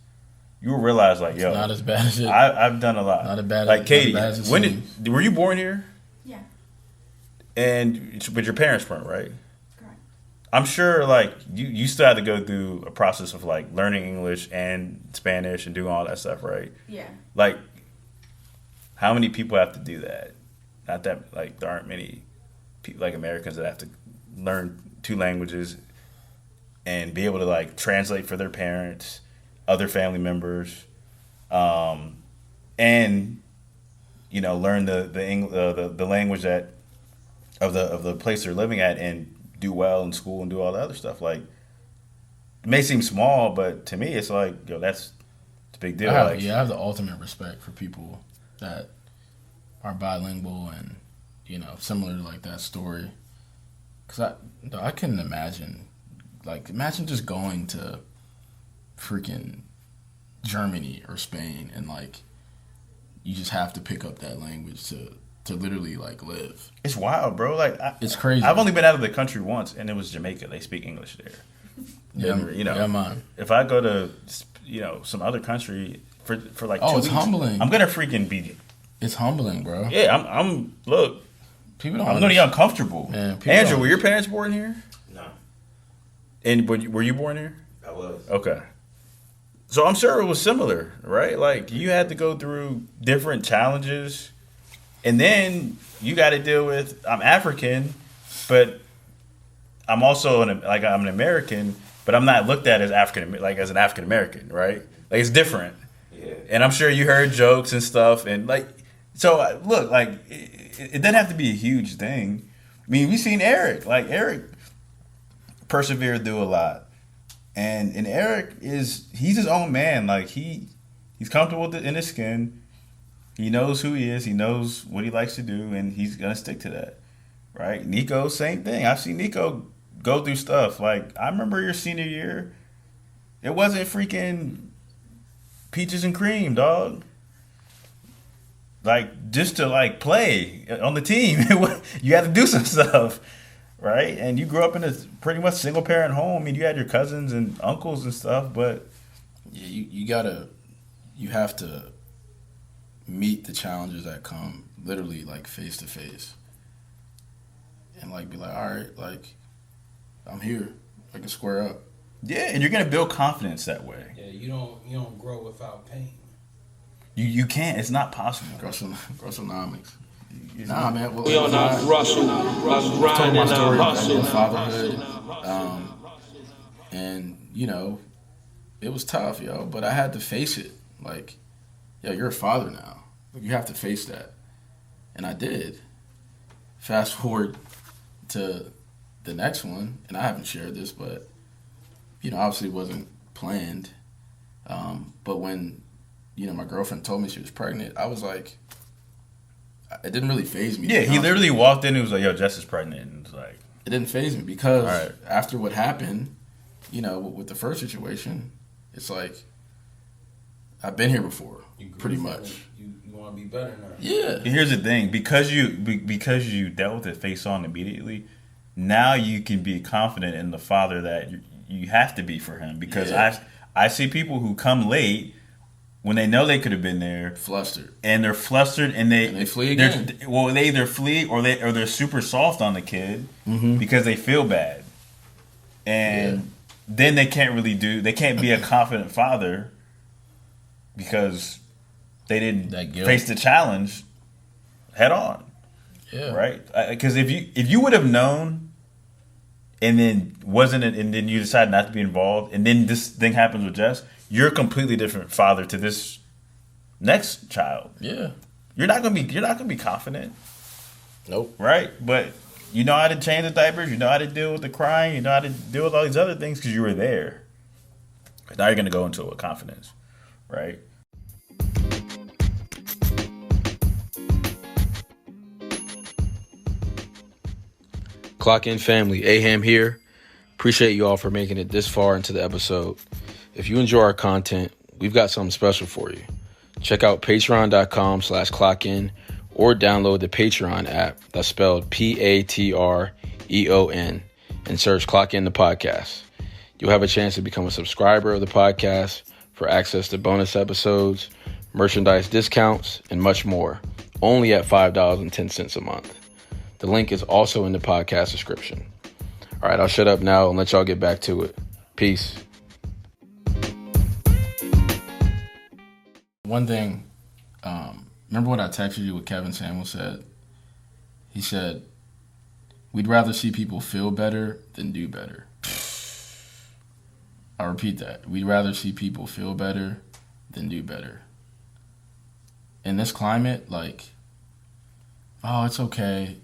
like, yo, it's not as bad as it. I've done a lot. Not as bad. Like Katie, as it were you born here? Yeah. But your parents weren't, right? Correct. I'm sure, like, you still had to go through a process of, like, learning English and Spanish and doing all that stuff, right? Yeah. Like, how many people have to do that? Not that, like, there aren't many people, like, Americans that have to learn 2 languages and be able to, like, translate for their parents, other family members, and learn the language that of the place they're living at and do well in school and do all the other stuff. Like, it may seem small, but to me, it's like, yo, it's a big deal. I have the ultimate respect for people that are bilingual and similar to, like, that story. Because I couldn't imagine, imagine just going to freaking Germany or Spain and, like, you just have to pick up that language to literally, like, live. It's wild, bro. Like, it's crazy. I've only been out of the country once, and it was Jamaica. They speak English there. Yeah, man. If I go to some other country for like 2 it's weeks, humbling. I'm gonna freaking be. It's humbling, bro. Yeah, I'm. Look, people don't. I'm gonna be uncomfortable. Man, Andrew, were your parents born here? No. And were you born here? I was. Okay. So I'm sure it was similar, right? Like, you had to go through different challenges, and then you got to deal with. I'm African, but I'm also I'm an American, but I'm not looked at as as an African American, right? Like, it's different. Yeah. And I'm sure you heard jokes and stuff, and look, like, it doesn't have to be a huge thing. I mean, we've seen Eric. Like, Eric persevered through a lot. And Eric he's his own man. Like he's comfortable in his skin. He knows who he is. He knows what he likes to do, and he's gonna stick to that. Right? Nico, same thing. I've seen Nico go through stuff. Like I remember your senior year, it wasn't freaking peaches and cream, dog. Like just to like play on the team, you had to do some stuff, right? And you grew up in a pretty much single parent home. I mean, you had your cousins and uncles and stuff, but yeah, you have to meet the challenges that come literally like face to face, and like be like, all right, like I'm here, I can square up. Yeah, and you're gonna build confidence that way. Yeah, you don't grow without pain. You can't. It's not possible. Grossonomics. Nah, man. Well, We on our Russell, grind and our hustle. Fatherhood, and you know, it was tough, yo. But I had to face it. Like, yo, you're a father now. You have to face that, and I did. Fast forward to the next one, and I haven't shared this, but you know, obviously it wasn't planned. But when my girlfriend told me she was pregnant, I was like, it didn't really faze me. Yeah, he literally walked in and was like, yo, Jess is pregnant. And it's like, it didn't faze me because after what happened, with the first situation, it's like, I've been here before, pretty much. You want to be better now. Yeah. Here's the thing. Because you dealt with it face on immediately, now you can be confident in the father that you have to be for him. Because I see people who come late when they know they could have been there, flustered, and they're flustered, and they flee again. Well, they either flee or they're super soft on the kid because they feel bad, and then they can't be a confident father because they didn't face the challenge head on. Yeah, right. Because if you would have known, and then and then you decide not to be involved, and then this thing happens with Jess, you're a completely different father to this next child. Yeah. You're not gonna be confident. Nope. Right? But you know how to change the diapers, you know how to deal with the crying, you know how to deal with all these other things because you were there. Now you're gonna go into it with confidence. Right? Clock in family, Aham here. Appreciate you all for making it this far into the episode. If you enjoy our content, we've got something special for you. Check out patreon.com/clockin or download the Patreon app that's spelled Patreon and search Clock In the Podcast. You'll have a chance to become a subscriber of the podcast for access to bonus episodes, merchandise discounts, and much more, only at $5.10 a month. The link is also in the podcast description. All right, I'll shut up now and let y'all get back to it. Peace. One thing, remember what I texted you what Kevin Samuel said? He said, we'd rather see people feel better than do better. I'll repeat that. We'd rather see people feel better than do better. In this climate, like, oh, it's okay,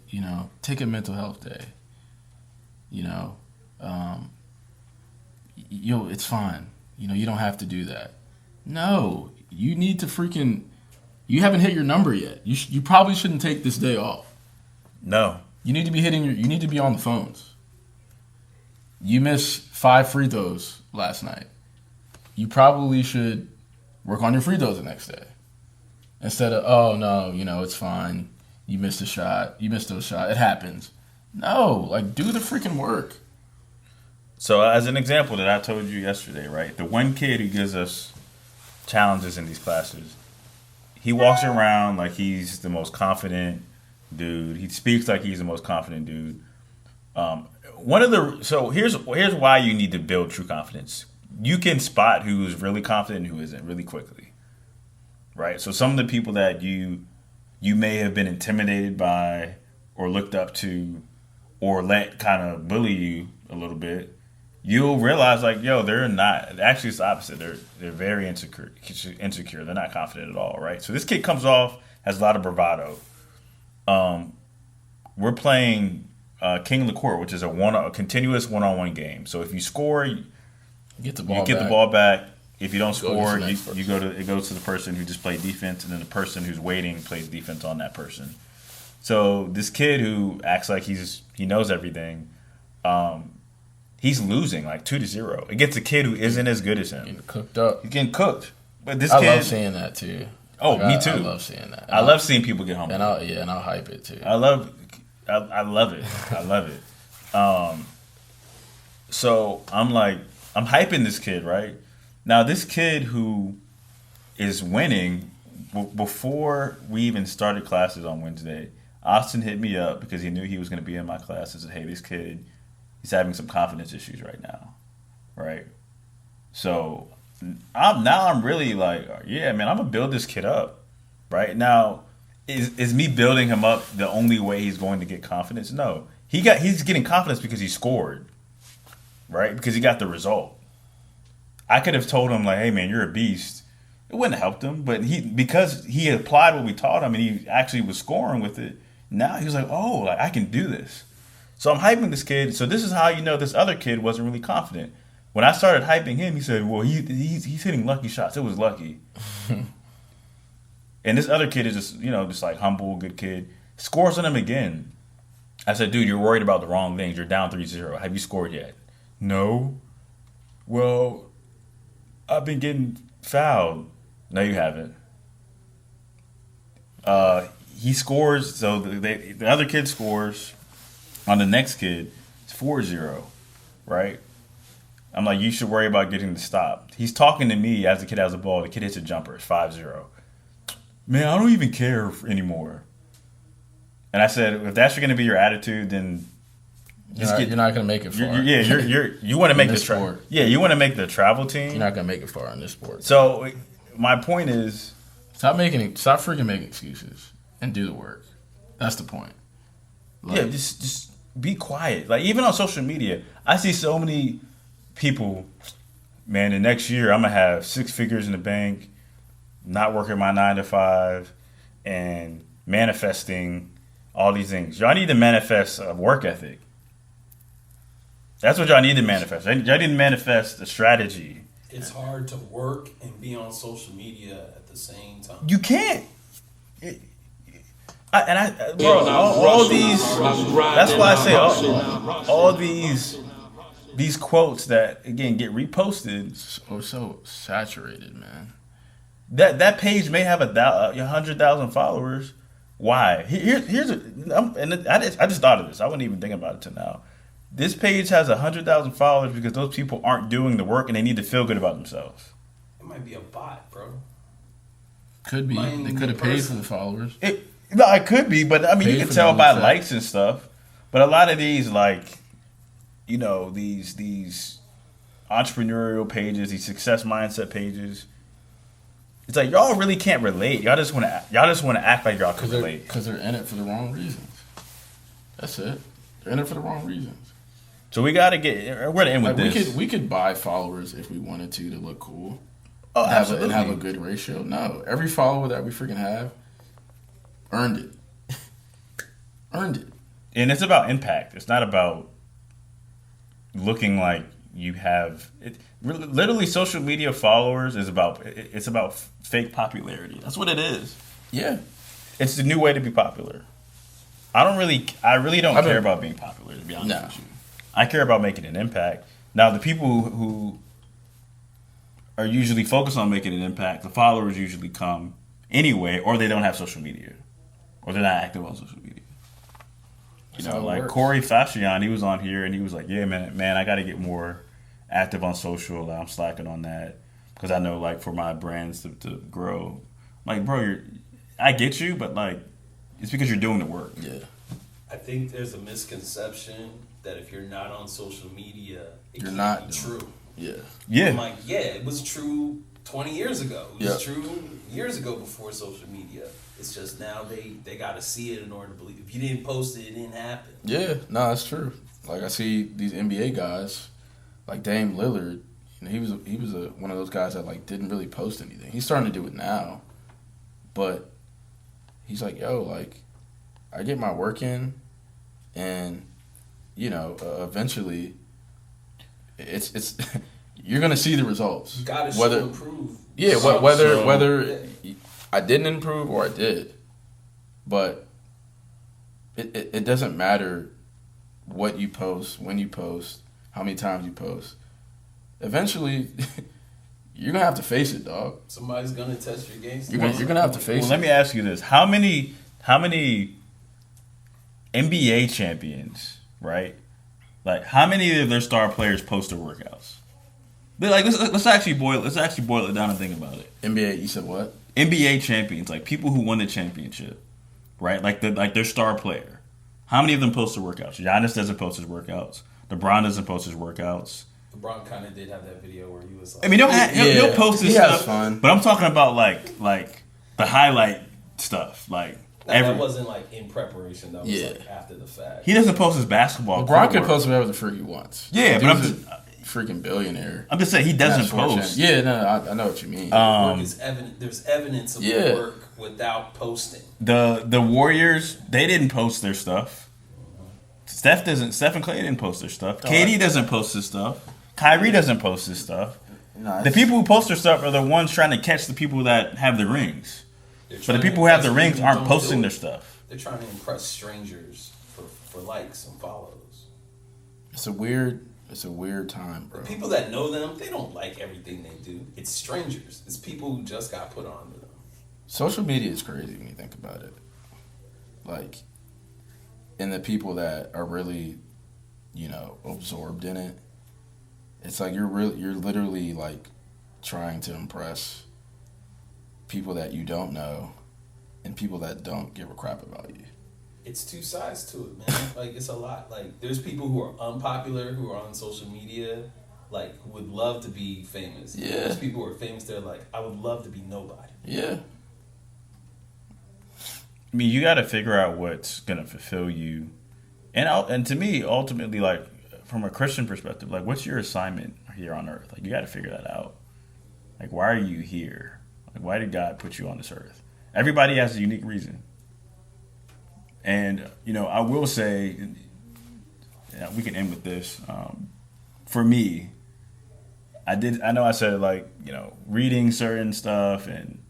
take a mental health day. It's fine. You don't have to do that. No, you need to you haven't hit your number yet. You probably shouldn't take this day off. No. You need to be you need to be on the phones. You missed 5 free throws last night. You probably should work on your free throws the next day. Instead of, oh no, it's fine. You missed a shot. You missed those shots. It happens. No, do the freaking work. So as an example that I told you yesterday, right? The one kid who gives us challenges in these classes, he walks around like he's the most confident dude. He speaks like he's the most confident dude. So here's why you need to build true confidence. You can spot who's really confident and who isn't really quickly, right? So some of the people that you may have been intimidated by or looked up to or let kind of bully you a little bit, you'll realize they're not. Actually, it's the opposite. They're very insecure. They're not confident at all, right? So this kid comes off, has a lot of bravado. We're playing King of the Court, which is a continuous one-on-one game. So if you score, Get the You ball get back. the ball back. If you don't Go against score, the next it goes to the person who just played defense, and then the person who's waiting plays defense on that person. So this kid who acts like he knows everything, he's losing like 2-0 against a kid who isn't as good as him. Getting cooked up. He's getting cooked. But this I kid, love seeing that too. oh, me too. I love seeing that. I love seeing people get humbled. And I'll hype it too. I love it. I love it. So I'm hyping this kid, right? Now this kid who is winning, before we even started classes on Wednesday, Austin hit me up because he knew he was going to be in my class and said, hey, this kid, he's having some confidence issues right now, right? So I'm really like, yeah, man, I'm going to build this kid up, right? Now, is me building him up the only way he's going to get confidence? No. He's getting confidence because he scored, right? Because he got the result. I could have told him, like, hey, man, you're a beast. It wouldn't have helped him, but because he applied what we taught him and he actually was scoring with it, now he was like, oh, like, I can do this. So I'm hyping this kid. So this is how you know this other kid wasn't really confident. When I started hyping him, he said, well, he's hitting lucky shots. It was lucky. And this other kid is just like humble, good kid. Scores on him again. I said, dude, you're worried about the wrong things. You're down 3-0. Have you scored yet? No. Well, I've been getting fouled. No, you haven't. He scores, so the other kid scores on the next kid. It's 4-0, right? I'm like, you should worry about getting the stop. He's talking to me as the kid has the ball. The kid hits a jumper. It's 5-0. Man, I don't even care anymore. And I said, if that's going to be your attitude, then you're not going to make it far. You want to make the travel. Yeah, you want to make the travel team. You're not going to make it far in this sport. So my point is, stop freaking making excuses and do the work. That's the point. Like, just be quiet. Like, even on social media, I see so many people. Man, the next year I'm gonna have 6 figures in the bank, not working my 9 to 5, and manifesting all these things. Y'all need to manifest a work ethic. That's what y'all need to manifest. Y'all need to manifest a strategy. It's hard to work and be on social media at the same time. You can't. All these. That's why I say all these quotes that again get reposted are so saturated, man. That page may have 100,000 followers. Why? I just thought of this. I wasn't even thinking about it till now. This page has 100,000 followers because those people aren't doing the work and they need to feel good about themselves. It might be a bot, bro. Could be. They could have paid for the followers. It could be, but I mean, you can tell by likes and stuff. But a lot of these, like, you know, these entrepreneurial pages, these success mindset pages, it's like y'all really can't relate. Y'all just want to act like y'all can relate because they're in it for the wrong reasons. That's it. They're in it for the wrong reasons. So we're to end with this. We could buy followers if we wanted to look cool. Oh, absolutely. And have a good ratio. No, every follower that we freaking have earned it. Earned it. And it's about impact. It's not about looking like you have it. Literally, social media followers is about fake popularity. That's what it is. Yeah, it's the new way to be popular. I really don't care about being popular, to be honest with you. I care about making an impact. Now, the people who are usually focused on making an impact, the followers usually come anyway, or they don't have social media, or they're not active on social media. You know, like Corey Fashion, he was on here and he was like, "Yeah, man, I got to get more active on social. I'm slacking on that because I know, like, for my brands to grow." Like, bro, I get you, but like, it's because you're doing the work. Yeah. I think there's a misconception that if you're not on social media, you're not true. Yeah. Yeah. I'm like, yeah, it was true 20 years ago. It was true years ago before social media. It's just now they got to see it in order to believe. If you didn't post it, it didn't happen. Yeah, no, that's true. Like, I see these NBA guys, like Dame Lillard. You know, he was one of those guys that like didn't really post anything. He's starting to do it now, but he's like, yo, like, I get my work in, and you know, eventually, it's you're gonna see the results. You gotta show whether improve. yeah, So- whether I didn't improve or I did, but it doesn't matter what you post, when you post, how many times you post. Eventually, you're gonna have to face it, dog. Somebody's gonna test your game. You're gonna have to face Well, it. let me ask you this: How many NBA champions, right? Like, how many of their star players post their workouts? But like, let's actually boil it down and think about it. NBA, you said what? NBA champions, like people who won the championship, right? Like their star player. How many of them post their workouts? Giannis doesn't post his workouts. LeBron doesn't post his workouts. LeBron kind of did have that video where he was like, I mean, he'll post his he stuff, has fun. but I'm talking about like the highlight stuff, like. that wasn't like in preparation. That was Yeah. like after the fact. He doesn't post his basketball. LeBron court can work. post whatever the freak he wants. Yeah, but Dude's a freaking billionaire. I'm just saying he doesn't That's fortunate. post. Yeah, no, I know what you mean. Work is evident. There's evidence of Yeah. work without posting. The Warriors, they didn't post their stuff. Steph and Clay didn't post their stuff. KD doesn't post his stuff. Kyrie doesn't post his stuff. Nah, The people who post their stuff are the ones trying to catch the people that have the rings. But the people who have the rings aren't posting their stuff. They're trying to impress strangers for likes and follows. It's a weird time, bro. The people that know them, they don't like everything they do. It's strangers. It's people who just got put on to them. Social media is crazy when you think about it. Like, and the people that are really, absorbed in it, it's like you're literally like trying to impress people that you don't know and people that don't give a crap about you. It's two sides to it, man. Like, it's a lot. Like, there's people who are unpopular who are on social media, like, who would love to be famous. Yeah. There's people who are famous, they're like, I would love to be nobody. Yeah. I mean, you got to figure out what's gonna fulfill you, and to me, ultimately, like from a Christian perspective, like what's your assignment here on earth? Like you got to figure that out. Like why are you here? Like why did God put you on this earth? Everybody has a unique reason, and I will say, we can end with this. For me, I know I said like reading certain stuff and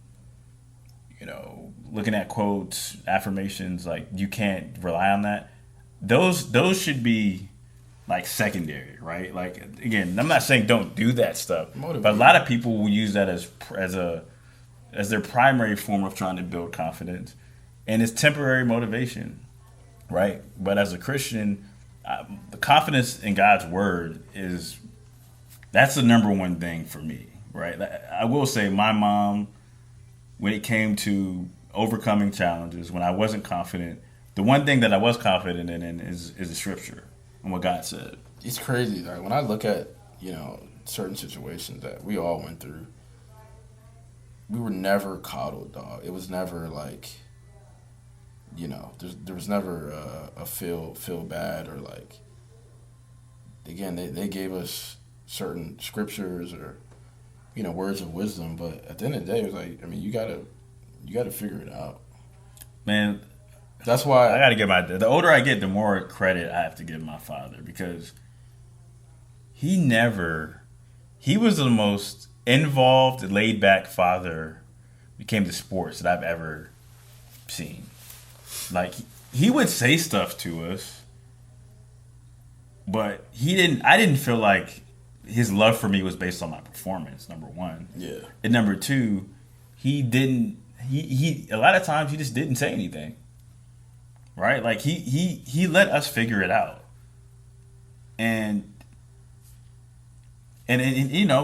looking at quotes, affirmations, like you can't rely on that. Those should be like secondary, right? Like again, I'm not saying don't do that stuff, but a lot of people will use that as their primary form of trying to build confidence, and it's temporary motivation, right? But as a Christian, the confidence in God's word that's the number one thing for me, right? I will say my mom, when it came to overcoming challenges, when I wasn't confident, the one thing that I was confident in is the scripture and what God said. It's crazy. Like when I look at, certain situations that we all went through, we were never coddled, dog. It was never like, there was never a feel bad or like, again, they gave us certain scriptures or, words of wisdom, but at the end of the day, it was like, I mean, you gotta figure it out. Man, that's why I gotta give the older I get, the more credit I have to give my father, because he was the most involved, laid back father when it came to sports that I've ever seen. Like he would say stuff to us, but I didn't feel like his love for me was based on my performance, number one. Yeah. And number two, he a lot of times he just didn't say anything. Right? Like he let us figure it out. And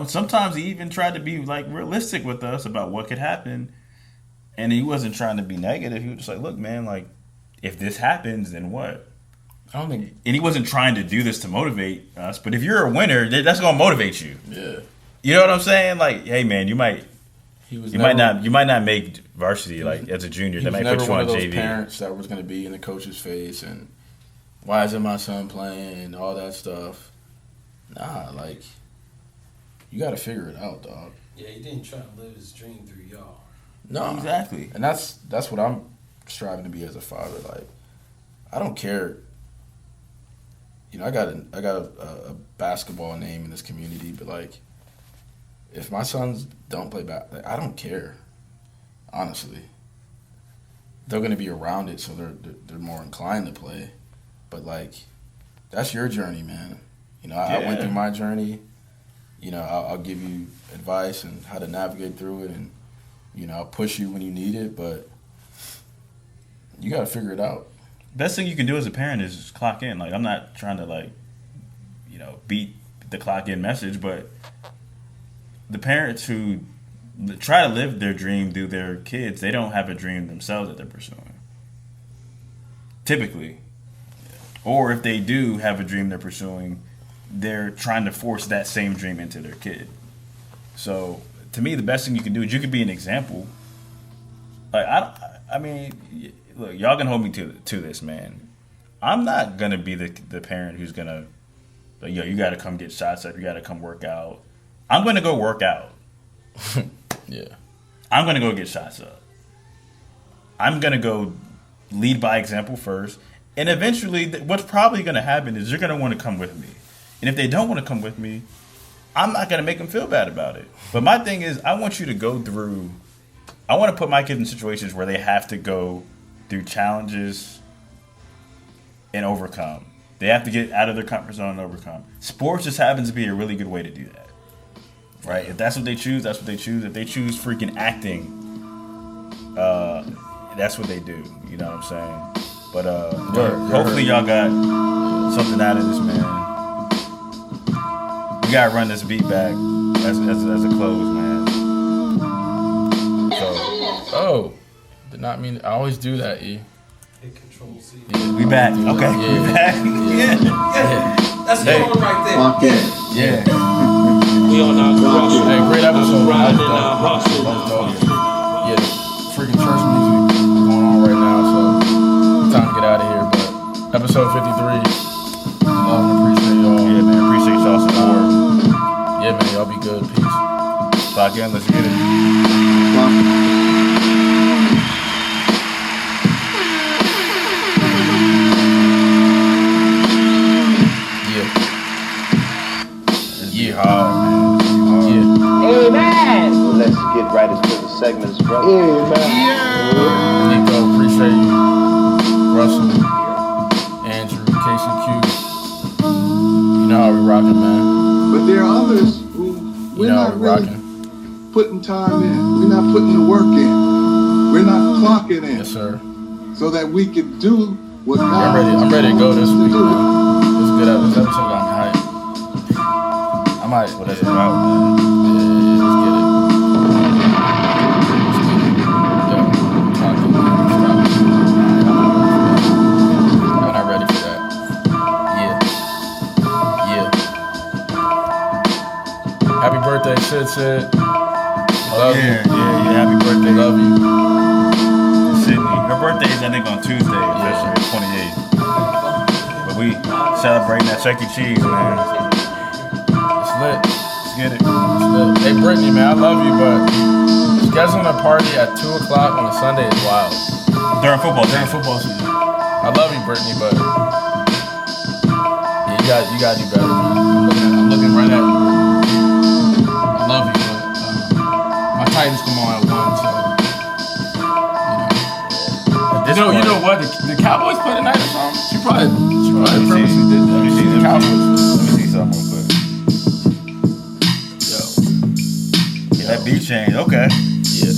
sometimes he even tried to be like realistic with us about what could happen. And he wasn't trying to be negative. He was just like, look, man, like if this happens, then what? I don't think. And he wasn't trying to do this to motivate us, but if you're a winner, that's gonna motivate you. Yeah. You know what I'm saying? Like, hey man, you might not make varsity like as a junior. They might put you on JV. He was never one of those parents that was gonna be in the coach's face and why isn't my son playing and all that stuff. Nah, like you got to figure it out, dog. Yeah, he didn't try to live his dream through y'all. No, exactly. And that's what I'm striving to be as a father. Like, I don't care. I got a basketball name in this community, but like, if my sons don't play I don't care. Honestly, they're going to be around it, so they're more inclined to play. But like, that's your journey, man. You know, I went through my journey. You know, I'll give you advice and how to navigate through it, and you know, I'll push you when you need it. But you got to figure it out. Best thing you can do as a parent is just clock in. Like, I'm not trying to like, you know, beat the clock in message, but the parents who try to live their dream through their kids, they don't have a dream themselves that they're pursuing. Typically. Or if they do have a dream they're pursuing, they're trying to force that same dream into their kid. So, to me, the best thing you can do is you can be an example. Like, I mean, look, y'all can hold me to this, man. I'm not going to be the parent who's going to, like, yo, you got to come get shots up. You got to come work out. I'm going to go work out. Yeah. I'm going to go get shots up. I'm going to go lead by example first. And eventually, what's probably going to happen is you're going to want to come with me. And if they don't want to come with me, I'm not going to make them feel bad about it. But my thing is, I want you to go through, I want to put my kids in situations where they have to go through challenges and overcome. They have to get out of their comfort zone and overcome. Sports just happens to be a really good way to do that. Right? If that's what they choose, that's what they choose. If they choose freaking acting, that's what they do. You know what I'm saying? But hopefully y'all got something out of this, man. We gotta run this beat back as a close, man. So, did not mean. I always do that, E. Hit Control C. Yeah, we back. Okay, yeah. we back. Yeah. That's the one right there. Lock in. Yeah. We on our hustle. Hey, great episode. Riding in our hustle. Yeah, freaking church music going on right now, so time to get out of here. But episode 53. Love and appreciate y'all. Yeah, man. Appreciate y'all support. Yeah, man. Y'all be good. Peace. Clock in. Let's get it. Well, let's get right into the segments, brother. Nico, appreciate you. Russell, Andrew, KCQ. You know how we rocking, man. But there are others who we're You know how not we really rocking. putting time in. We're not putting the work in. We're not clocking in. Yes, sir. So that we can do what Yeah, God I'm ready to go this wants us week, to do. man. This is good. This episode got me hyped. I might. Well, that's about, man. Yeah, let's get it. Yo, talk to me. I'm not ready for that. Yeah. Happy birthday, Sid. I love you. Yeah. Happy birthday. Love you. Sydney. Her birthday is, I think, on Tuesday, officially, 28th. But we celebrating that Chuck E. Cheese, man. It's lit. Let's get it. It's lit. Hey, Brittany, man, I love you, but scheduling a party at 2 o'clock on a Sunday is wild. During football season. I love you, Brittany, but yeah, you gotta do better, man. I'm looking right at you. I love you, but my Titans come on at 1, so you know what? The Cowboys play tonight or something? She probably purposely did that. Let me Cowboys. see something real quick. Yo. Yeah, that beat change. Okay. Yeah.